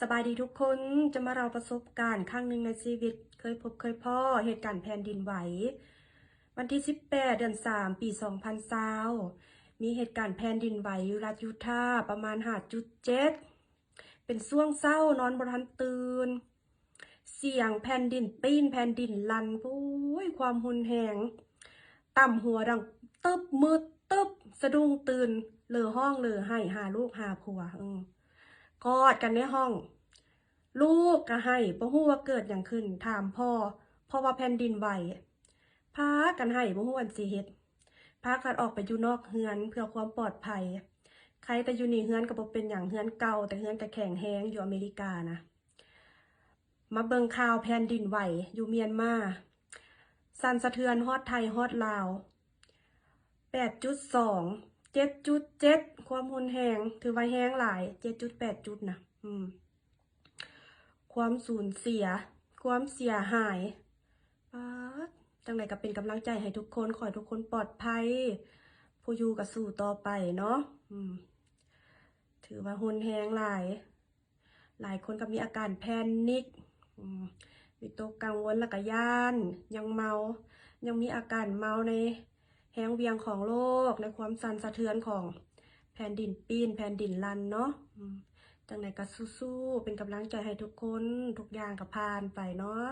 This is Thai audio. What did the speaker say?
สบายดีทุกคนจะมาเราประสบการณ์ครั้งหนึ่งในชีวิตเคยพบเคยพ่อเหตุการณ์แผ่นดินไหววันที่18เดือน3ปี2020มีเหตุการณ์แผ่นดินไหวอยู่รัฐยูทาห์ประมาณ5.7เป็นช่วงเศร้านอนบ่ทันตื่นเสียงแผ่นดินปีนแผ่นดินลั่นโอ้ยความหุนแหงต่ำหัวดังตึบมืดตึบสะดุ้งตื่นเหลือห้องเหลือให้หาลูกหาผัวกอดกันในห้อง ลูกก็ให้บ่ฮู้ว่าเกิดอย่างขึ้นถามพ่อว่าแผ่นดินไหวพากันให้บ่ฮู้อันสิเฮ็ดพากันออกไปอยู่นอกเฮือนเพื่อความปลอดภัยใครแต่อยู่นี่เฮือนก็บ่เป็นหยังเฮือนเก่าแต่เฮือนก็แข็งแรงอยู่อเมริกานะมาเบิ่งข่าวแผ่นดินไหวอยู่เมียนมาสั่นสะเทือนฮอดไทยฮอดลาว8.2 7.7ความรุนแรงถือว่าแรงหลาย7.8จุดนะความสูญเสียความเสียหายป๊าดจังไรก็เป็นกำลังใจให้ทุกคนขอให้ทุกคนปลอดภัยผู้อยู่กับสู่ต่อไปเนาะถือว่ารุนแรงหลายคนก็มีอาการแพนิควิตกกังวลและก็ย่านยังมีอาการเมาในแห้งเวียงของโลกในความสั่นสะเทือนของแผ่นดินปีนแผ่นดินลั่นเนาะจังไหนก็สู้ๆเป็นกำลังใจให้ทุกคนทุกอย่างก็ผ่านไปเนาะ